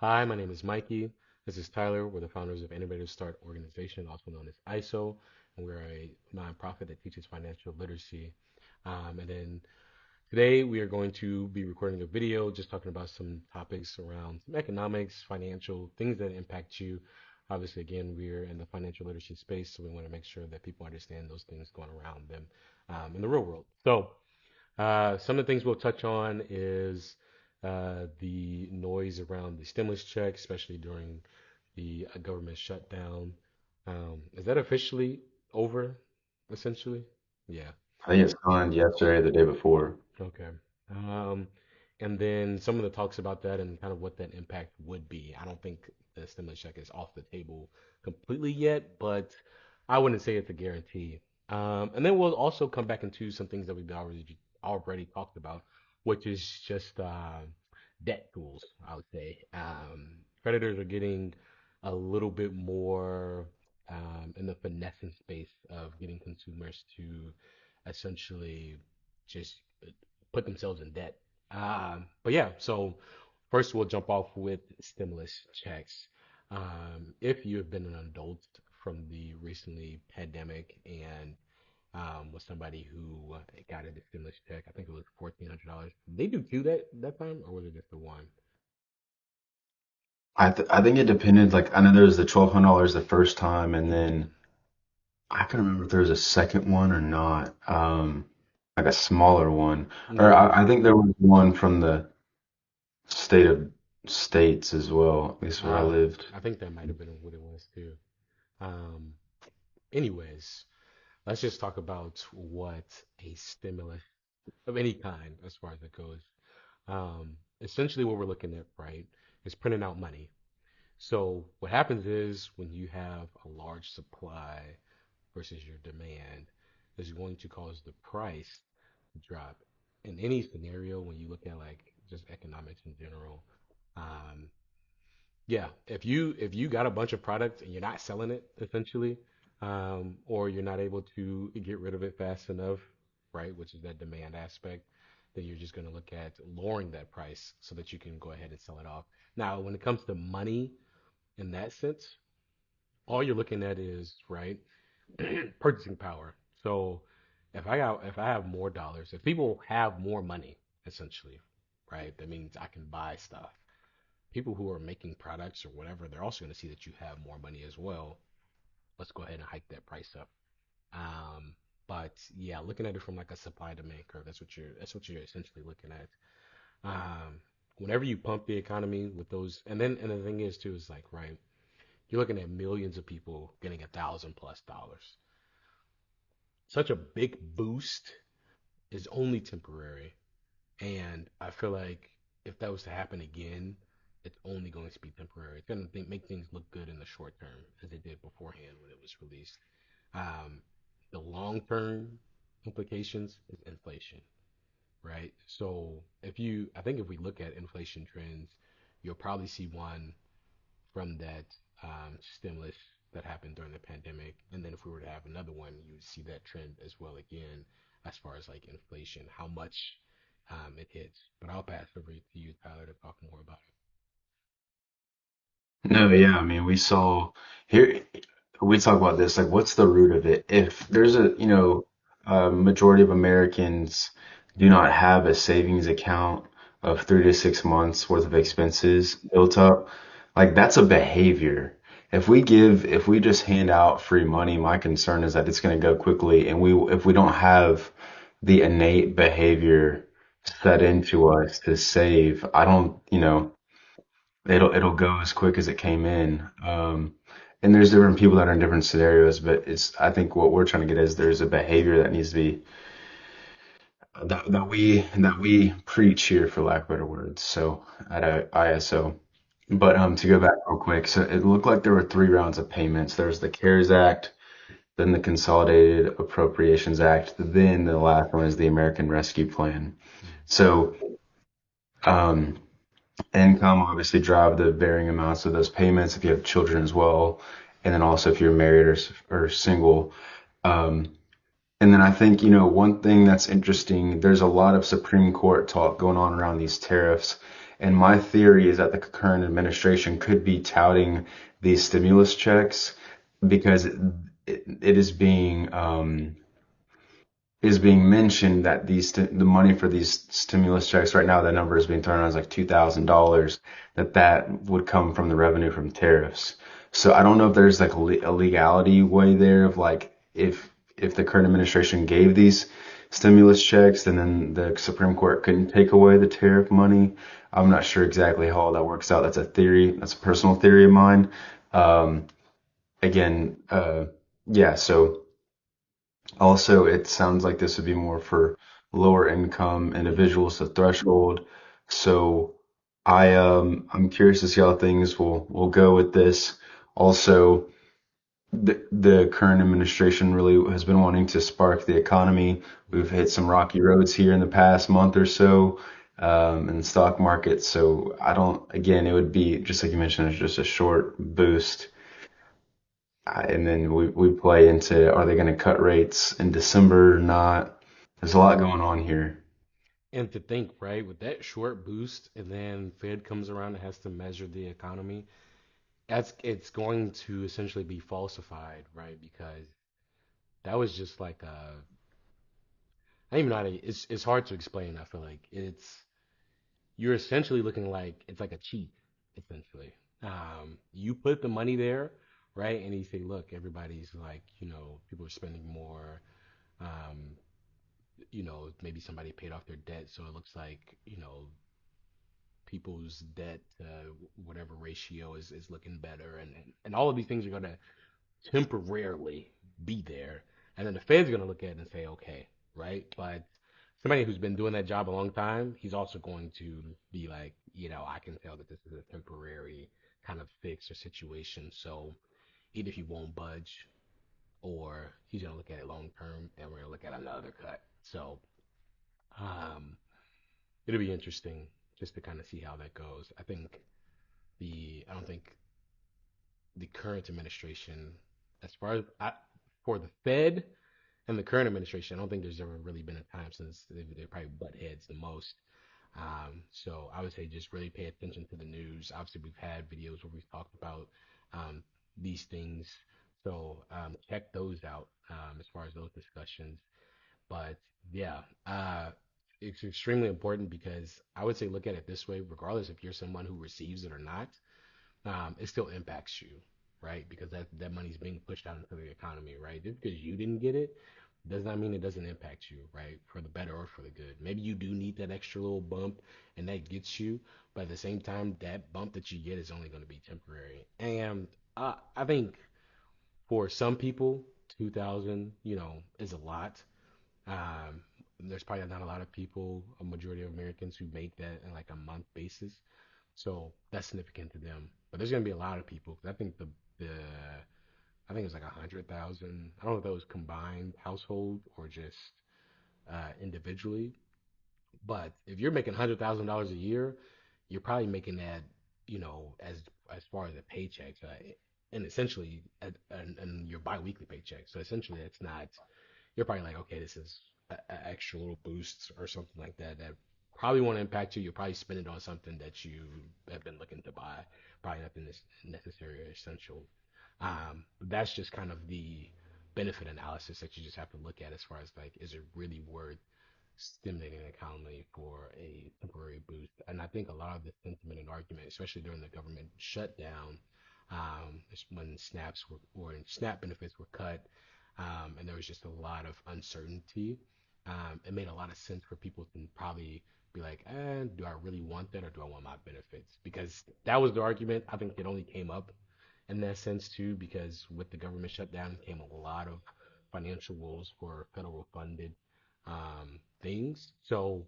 Hi, my name is Mikey. This is Tyler. We're the founders of Innovative Start Organization, also known as ISO, and we're a nonprofit that teaches financial literacy. And then today we are going to be recording a video just talking about some topics around some economics, financial things that impact you. Obviously, again, we're in the financial literacy space, so we want to make sure that people understand those things going around them in the real world. Some of the things we'll touch on is the noise around the stimulus check, especially during the government shutdown. Is that officially over, essentially? Yeah. I think it's signed yesterday or the day before. Okay. Um, and then some of the talks about that and kind of what that impact would be. I don't think the stimulus check is off the table completely yet, but I wouldn't say it's a guarantee. And then we'll also come back into some things that we've already talked about, which is just debt tools, I would say. Creditors are getting a little bit more in the finessing space of getting consumers to essentially just put themselves in debt. But yeah, so first we'll jump off with stimulus checks. If you have been an adult from the recently pandemic and was somebody who got a stimulus check, I think it was $1,400. Did they do two that time, or was it just the one? I think it depended. Like I know there was the $1,200 the first time, and then I can remember if there was a second one or not. Like a smaller one, or Yeah, I think there was one from the state of states as well, at least where I uh, lived. I think that might have been what it was too. Um, anyways, let's just talk about what a stimulus of any kind, as far as it goes. Essentially, what we're looking at, right, is printing out money. So what happens is when you have a large supply versus your demand, is going to cause the price to drop. In any scenario, when you look at like just economics in general, um, yeah, if you got a bunch of products and you're not selling it essentially, or you're not able to get rid of it fast enough, right, which is that demand aspect, then you're just going to look at lowering that price so that you can go ahead and sell it off. Now, when it comes to money in that sense, all you're looking at is, right, purchasing power. So if I have more dollars, if people have more money, essentially, right, that means I can buy stuff. People who are making products or whatever, they're also going to see that you have more money as well. Let's go ahead and hike that price up. Um, but yeah, looking at it from like a supply demand curve, that's what you're essentially looking at. Whenever you pump the economy with those, and the thing is too is like, right, you're looking at millions of people getting $1,000 plus. Such a big boost is only temporary. And I feel like if that was to happen again, it's only going to be temporary. It's going to make things look good in the short term, as it did beforehand when it was released. Um, the long term implications is inflation, right? So I think if we look at inflation trends, you'll probably see one from that stimulus that happened during the pandemic. And then if we were to have another one, you would see that trend as well again, as far as like inflation, how much it hits. But I'll pass over to you, Tyler, to talk more about No, yeah, I mean, we saw here, we talk about this, like, what's the root of it? If there's a majority of Americans do not have a savings account of 3 to 6 months worth of expenses built up, like, that's a behavior. If we just hand out free money, my concern is that it's going to go quickly, and if we don't have the innate behavior set into us to save, I don't, it'll go as quick as it came in. And there's different people that are in different scenarios, but I think what we're trying to get is there's a behavior that needs to be that we preach here, for lack of better words. So at ISO. But to go back real quick, so it looked like there were three rounds of payments. There was the CARES Act, then the Consolidated Appropriations Act, then the last one is the American Rescue Plan. it. So um, income obviously drive the varying amounts of those payments if you have children as well, and then also if you're married or single. Um, and then I think, one thing that's interesting, there's a lot of Supreme Court talk going on around these tariffs. And my theory is that the current administration could be touting these stimulus checks because it is being mentioned that the money for these stimulus checks right now, the number is being thrown out as like $2,000, that would come from the revenue from tariffs. So I don't know if there's like a legality way there of like if the current administration gave these stimulus checks, then the Supreme Court couldn't take away the tariff money. I'm not sure exactly how all that works out. That's a theory. That's a personal theory of mine. Um, again, yeah. So. Also, it sounds like this would be more for lower income individuals, the threshold. So I'm curious to see how things will go with this. Also, the current administration really has been wanting to spark the economy. We've hit some rocky roads here in the past month or so, in the stock market. So I don't, again, it would be just like you mentioned, it's just a short boost. And then we play into, are they going to cut rates in December or not? There's a lot going on here. And to think, right, with that short boost, and then Fed comes around and has to measure the economy, that's it's going to essentially be falsified, right? Because that was just like I don't even know how to, it's hard to explain. I feel like you're essentially looking like it's like a cheat, essentially. You put the money there, right? And you say, look, everybody's like, people are spending more. Um, maybe somebody paid off their debt, so it looks like, people's debt, whatever ratio is looking better, and all of these things are gonna temporarily be there, and then the Fed's gonna look at it and say, okay, right? But somebody who's been doing that job a long time, he's also going to be like, I can tell that this is a temporary kind of fix or situation. So either he won't budge or he's gonna look at it long term, and we're gonna look at another cut. So um, it'll be interesting just to kind of see how that goes. I don't think the current administration, as far as for the Fed and the current administration, I don't think there's ever really been a time since they're probably butt heads the most. So I would say just really pay attention to the news. Obviously, we've had videos where we've talked about these things. So check those out as far as those discussions. But yeah, it's extremely important because I would say look at it this way, regardless if you're someone who receives it or not, it still impacts you, right? Because that money's being pushed out into the economy, right? Just because you didn't get it does not mean it doesn't impact you, right? For the better or for the good. Maybe you do need that extra little bump and that gets you, but at the same time, that bump that you get is only going to be temporary. And I think for some people, 2000, is a lot. Um, there's probably not a lot of people, a majority of Americans who make that in like a month basis. So that's significant to them. But there's gonna be a lot of people. 'Cause the I think it's like 100,000. I don't know if that was combined household or just individually. But if you're making $100,000 a year, you're probably making that, as far as a paycheck, and essentially, and your biweekly paycheck. So essentially, it's not. You're probably like, okay, this is a extra little boost or something like that that probably won't impact you. You'll probably spend it on something that you have been looking to buy. Probably nothing that's necessary or essential. That's just kind of the benefit analysis that you just have to look at as far as like, is it really worth stimulating the economy for a temporary boost? And I think a lot of the sentiment and argument, especially during the government shutdown, when SNAP benefits were cut, and there was just a lot of uncertainty. It made a lot of sense for people to probably be like, do I really want that or do I want my benefits? Because that was the argument. I think it only came up in that sense too, because with the government shutdown came a lot of financial rules for federal funded things. So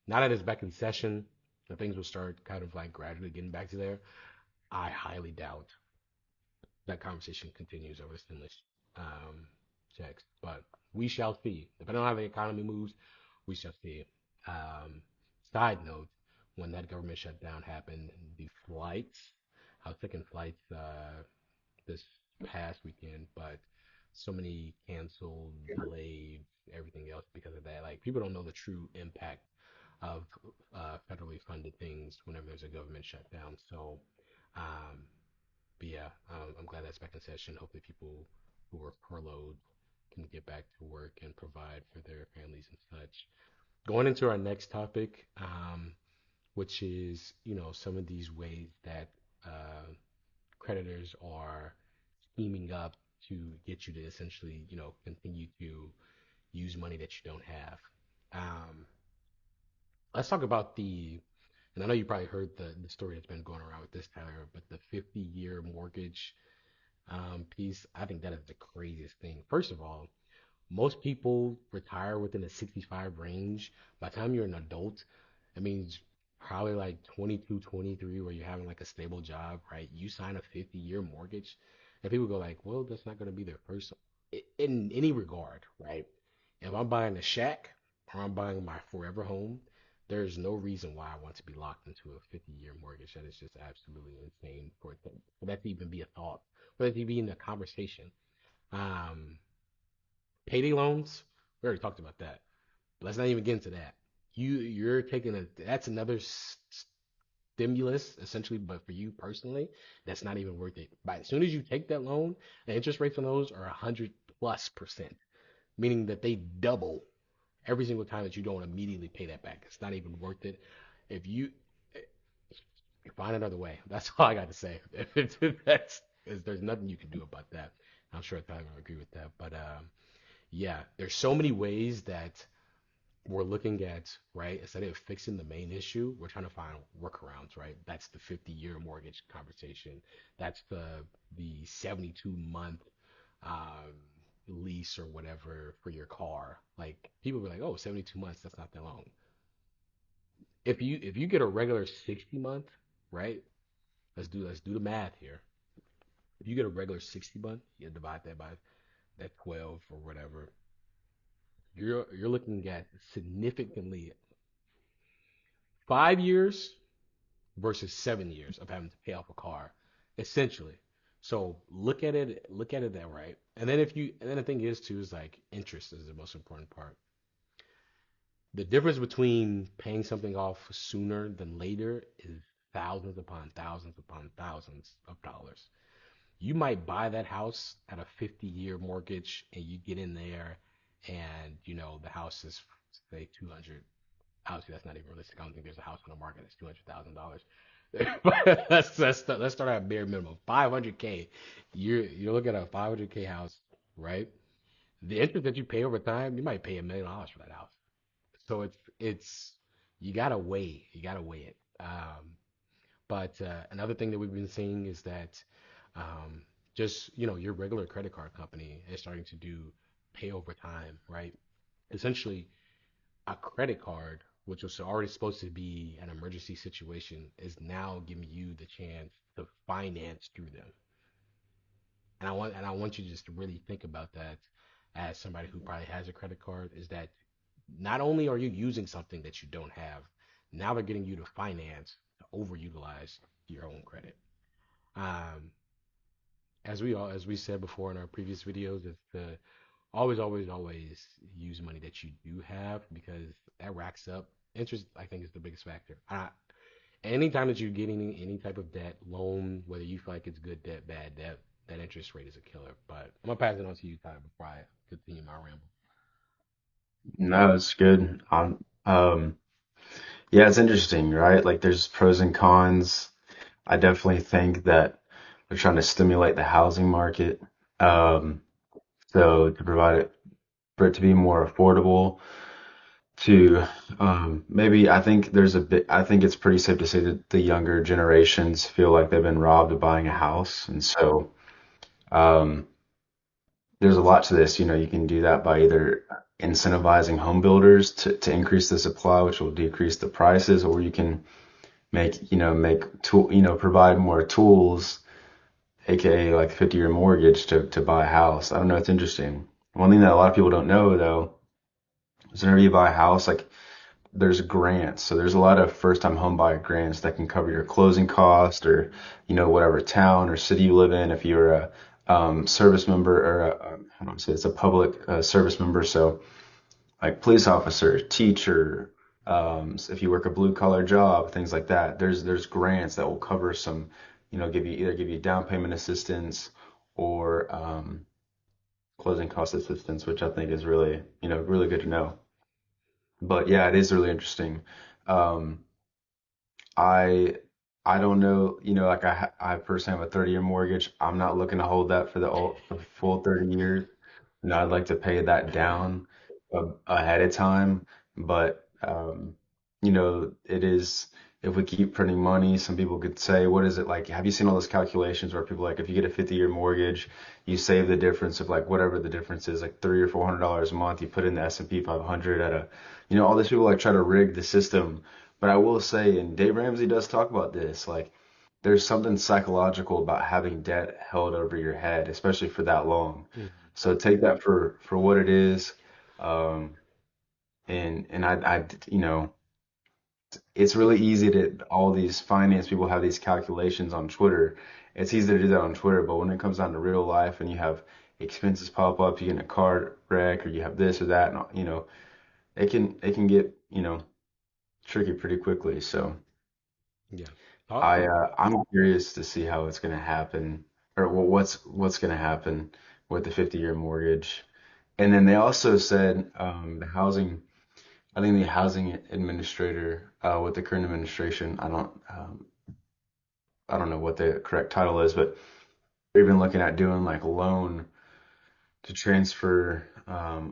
now that it's back in session, the things will start kind of like gradually getting back to there. I highly doubt that conversation continues over stimulus um, checks, but we shall see. Depending on how the economy moves, we shall see. Um, Side note: when that government shutdown happened, the flights, I was taking flights this past weekend, but so many canceled, delayed, everything else because of that. Like people don't know the true impact of federally funded things whenever there's a government shutdown. So, um, but yeah, I'm glad that's back in session. Hopefully, people who were furloughed can get back to work and provide for their families and such. Going into our next topic, which is, some of these ways that creditors are scheming up to get you to essentially, continue to use money that you don't have. Um, let's talk about and I know you probably heard the story that's been going around with this, Tyler, but the 50-year mortgage piece, I think that is the craziest thing. First of all, most people retire within the 65 range. By the time you're an adult, it means probably like 22, 23, where you're having like a stable job, right? You sign a 50-year mortgage, and people go like, well, that's not going to be their first, in any regard, right? If I'm buying a shack or I'm buying my forever home, there's no reason why I want to be locked into a 50-year mortgage. That is just absolutely insane for that to even be a thought, for that to be in a conversation. Um, Payday loans, we already talked about that. Let's not even get into that. You're taking that's another stimulus essentially, but for you personally, that's not even worth it. But as soon as you take that loan, the interest rates on those are 100+%, meaning that they double every single time that you don't immediately pay that back. It's not even worth it. If you find another way, that's all I got to say. There's nothing you can do about that. I'm sure Tyler will agree with that, but yeah, there's so many ways that we're looking at, right? Instead of fixing the main issue, we're trying to find workarounds, right? That's the 50-year mortgage conversation. That's the 72-month um, lease or whatever for your car. Like people be like, oh, 72 months, that's not that long. If you get a regular 60 month, right? Let's do the math here. If you get a regular 60 month, you divide that by that 12 or whatever. You're looking at significantly 5 years versus 7 years of having to pay off a car, essentially. So look at it that right. And then the thing is too is like interest is the most important part. The difference between paying something off sooner than later is thousands upon thousands upon thousands of dollars. You might buy that house at a 50-year mortgage and you get in there and the house is say 200. Obviously, that's not even realistic. I don't think there's a house on the market that's $200,000. But let's start at bare minimum. 500K. You're looking at a 500K house, right? The interest that you pay over time, you might pay $1 million for that house. So it's you gotta weigh it. But another thing that we've been seeing is that um, just your regular credit card company is starting to do pay over time, right? Essentially, a credit card, which was already supposed to be an emergency situation, is now giving you the chance to finance through them. And I want you just to really think about that as somebody who probably has a credit card, is that not only are you using something that you don't have, now they're getting you to finance to overutilize your own credit. Um, as we said before in our previous videos, is to always, always, always use money that you do have because that racks up. Interest, I think, is the biggest factor. Anytime that you're getting any type of debt, loan, whether you feel like it's good debt, bad debt, that interest rate is a killer. But I'm gonna pass it on to you, Tyler, before I continue my ramble. No, it's good. Yeah, it's interesting, right? Like there's pros and cons. I definitely think that they're trying to stimulate the housing market. Um, so to provide it for it to be more affordable to maybe I think there's a bit I think it's pretty safe to say that the younger generations feel like they've been robbed of buying a house. And so um there's a lot to this. You can do that by either incentivizing home builders to increase the supply, which will decrease the prices, or you can make tool, provide more tools, aka like 50-year mortgage to buy a house. I don't know, it's interesting. One thing that a lot of people don't know though is whenever you buy a house, like there's grants. So there's a lot of first time home buyer grants that can cover your closing cost or, whatever town or city you live in. If you're a service member or how do I say it's a public service member. So like police officer, teacher, So if you work a blue collar job, things like that, there's grants that will cover some, give you either give you down payment assistance or closing cost assistance, which I think is really, really good to know. But yeah, it is really interesting. Um, I I don't know, like I personally have a 30-year mortgage. I'm not looking to hold that for the full 30 years. I'd like to pay that down ahead of time, but it is if we keep printing money, some people could say, what is it like? Have you seen all those calculations where people like if you get a 50-year mortgage, you save the difference of like whatever the difference is, like $300 or $400 a month, you put in the S&P 500 at a, all these people like try to rig the system. But I will say, and Dave Ramsey does talk about this, like there's something psychological about having debt held over your head, especially for that long. Mhm. So take that for what it is. Um, and it's really easy to all these finance people have these calculations on Twitter. It's easy to do that on Twitter, but when it comes down to real life and you have expenses pop up, you get in a car wreck or you have this or that, and it can get, tricky pretty quickly. So Yeah. Talk. I'm curious to see how it's going to happen, or what's going to happen with the 50-year mortgage. And then they also said I think the housing administrator with the current administration, I don't know what the correct title is, but they've been looking at doing like loan to transfer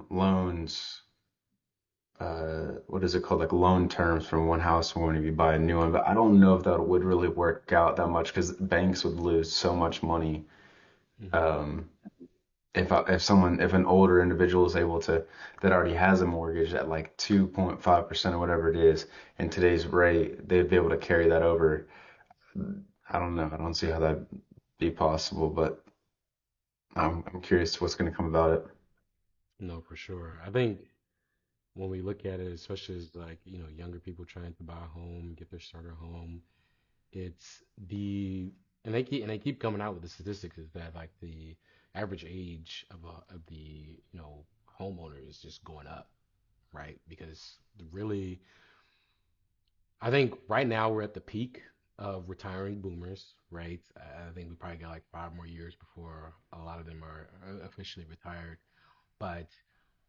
loans. What is it called? Like loan terms from one house when you buy a new one. But I don't know if that would really work out that much because banks would lose so much money Hmm. um, if an older individual is able to that already has a mortgage at like 2.5% or whatever it is in today's rate, they'd be able to carry that over. I don't know. I don't see how that'd be possible, but I'm curious what's going to come about it. No, for sure. I think when we look at it, especially as like, younger people trying to buy a home, get their starter home, it's the and they keep coming out with the statistics is that like the average age of the, homeowner is just going up, right? Because really I think right now we're at the peak of retiring boomers, right? I think we probably got like 5 more years before a lot of them are officially retired, but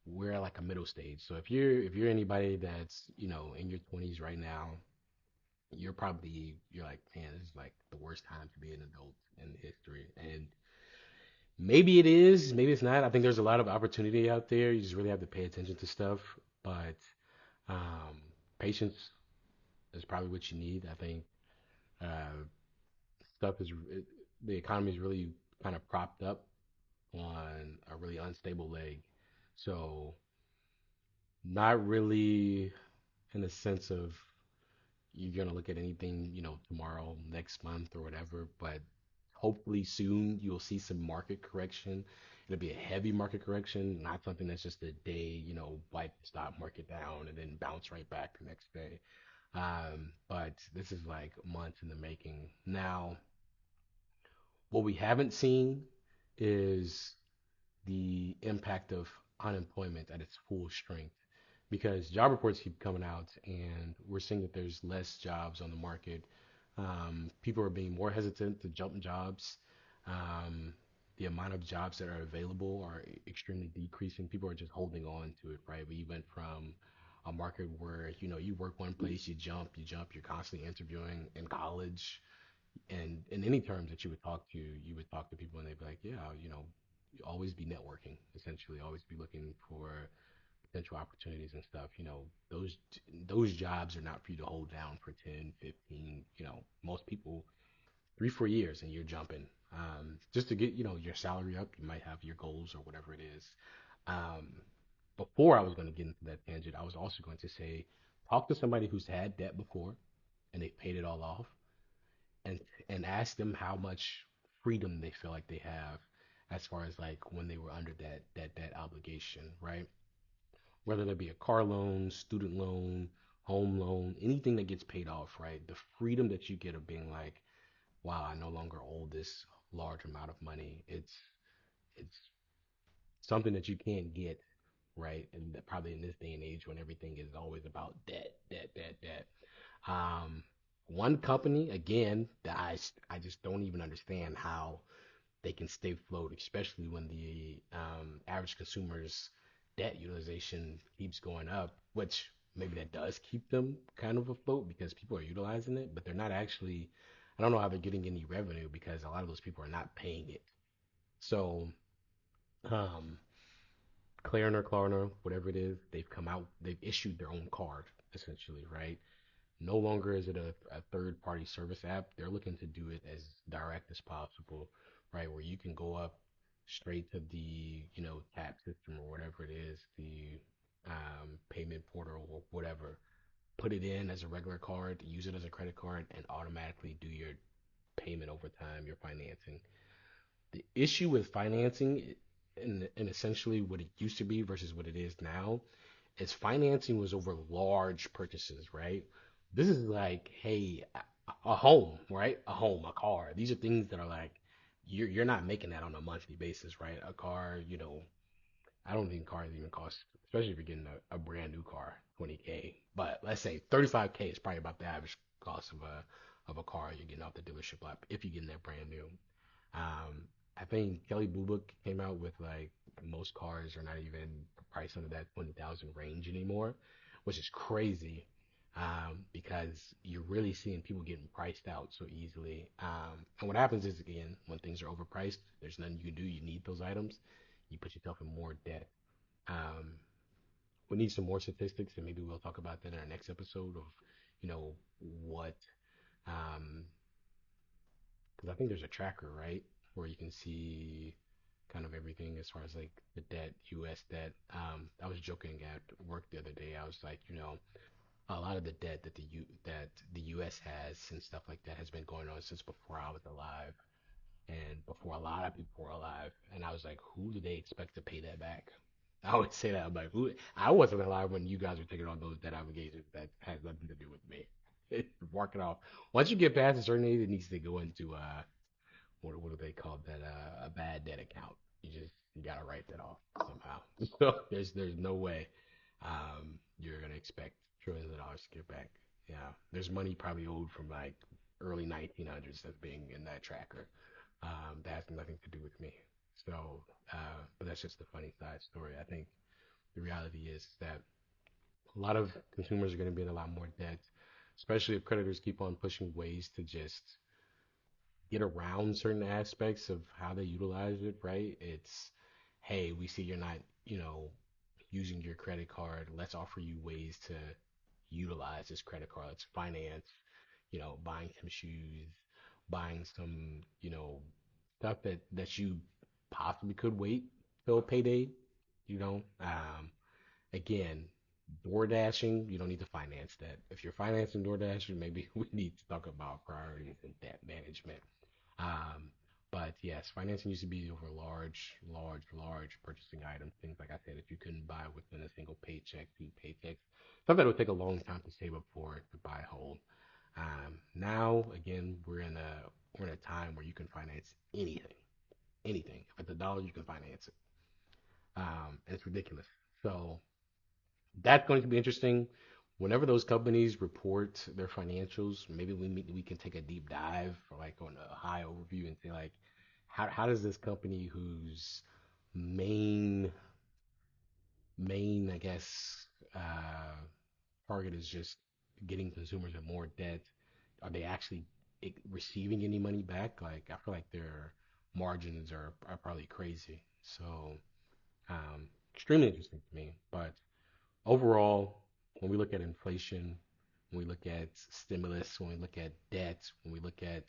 we're at like a middle stage. So if you're anybody that's, in your 20s right now, you're like, man, this is like the worst time to be an adult in history. And maybe it is, maybe it's not. I think there's a lot of opportunity out there. You just really have to pay attention to stuff. But um, patience is probably what you need. I think uh, stuff is the economy is really kind of propped up on a really unstable leg. So not really in the sense of you're gonna look at anything, tomorrow, next month, or whatever. But hopefully soon you'll see some market correction. It'll be a heavy market correction, not something that's just a day, wipe the stock market down and then bounce right back the next day. But this is like months in the making. Now, what we haven't seen is the impact of unemployment at its full strength because job reports keep coming out and we're seeing that there's less jobs on the market. People are being more hesitant to jump jobs. Um, the amount of jobs that are available are extremely decreasing. People are just holding on to it, right? We went from a market where, you work one place, you jump, you're constantly interviewing in college and in any terms that you would talk to people and they'd be like, yeah, you always be networking, essentially, always be looking for potential opportunities and stuff. Those jobs are not for you to hold down for 10, 15, most people 3, 4 years and you're jumping. Just to get, your salary up, you might have your goals or whatever it is. Um, Before I was going to get into that tangent, I was also going to say, talk to somebody who's had debt before and they've paid it all off and ask them how much freedom they feel like they have as far as like when they were under that obligation, right? Whether there be a car loan, student loan, home loan, anything that gets paid off, right? The freedom that you get of being like, wow, I no longer owe this large amount of money. It's something that you can't get right? And probably in this day and age when everything is always about debt, debt, debt, debt. Um, one company again that I just don't even understand how they can stay afloat, especially when the average consumer's debt utilization keeps going up, which maybe that does keep them kind of afloat because people are utilizing it, but they're not actually. I don't know how they're getting any revenue because a lot of those people are not paying it. So, um, Klarna, whatever it is, they've come out, they've issued their own card essentially, right? No longer is it a third party service app. They're looking to do it as direct as possible, right? Where you can go up straight to the, tap system or whatever it is, the payment portal or whatever, put it in as a regular card, use it as a credit card, and automatically do your payment over time, your financing. The issue with financing and essentially what it used to be versus what it is now is financing was over large purchases, right? This is like, hey, a home, right? A home, a car. These are things that are like you're not making that on a monthly basis, right? A car, I don't think cars even cost, especially if you're getting a brand new car, 20K. But let's say 35K is probably about the average cost of a car you're getting off the dealership lot if you're getting that brand new. Um, I think Kelly Blue Book came out with like most cars are not even priced under that 20,000 range anymore, which is crazy. Because you're really seeing people getting priced out so easily. And what happens is, again, when things are overpriced, there's nothing you can do. You need those items. You put yourself in more debt. Um, we need some more statistics, and maybe we'll talk about that in our next episode of, what um, because I think there's a tracker, right, where you can see kind of everything as far as like the debt, U.S. debt. I was joking at work the other day. I was like, a lot of the debt that the U.S. has and stuff like that has been going on since before I was alive and before a lot of people were alive. And I was like, who do they expect to pay that back? I always say that. I'm like, who? I wasn't alive when you guys were taking on those debt obligations that has nothing to do with me. Mark it off. Once you get past a certain age, it needs to go into what do they call that? A bad debt account. You gotta write that off somehow. So there's no way you're gonna expect trillions of dollars to get back. Yeah, there's money probably owed from like early 1900s that's being in that tracker. That has nothing to do with me. So, but that's just the funny side story. I think the reality is that a lot of consumers are going to be in a lot more debt, especially if creditors keep on pushing ways to just get around certain aspects of how they utilize it, right? It's, hey, we see you're not, using your credit card. Let's offer you ways to utilize this credit card. Let's finance, buying some shoes, buying some, stuff that you possibly could wait till payday, you know. Again, door dashing, you don't need to finance that. If you're financing door dashing, maybe we need to talk about priorities and debt management. Um, but yes, financing used to be over large purchasing items. Things like I said, that you couldn't buy within a single paycheck, 2 paychecks. Stuff that would take a long time to save up for to buy whole. Now, again, we're in a time where you can finance anything, anything. If it's a dollar, you can finance it, and it's ridiculous. So that's going to be interesting. Whenever those companies report their financials, maybe we can take a deep dive, or like on a high overview, and say like, how does this company whose main main I guess target is just getting consumers in more debt, are they actually receiving any money back? Like I feel like their margins are probably crazy. So extremely interesting to me, but overall, when we look at inflation, when we look at stimulus, when we look at debt, when we look at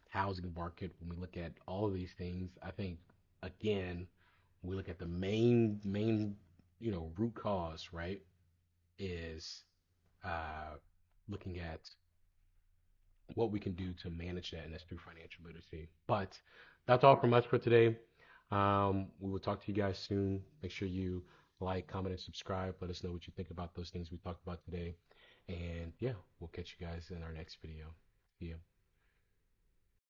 housing market, when we look at all of these things, I think again, we look at the main root cause, right? Is uh, looking at what we can do to manage that, and that's through financial literacy. But that's all from us for today. We will talk to you guys soon. Make sure you like, comment, and subscribe. Let us know what you think about those things we talked about today. And yeah, we'll catch you guys in our next video. See ya.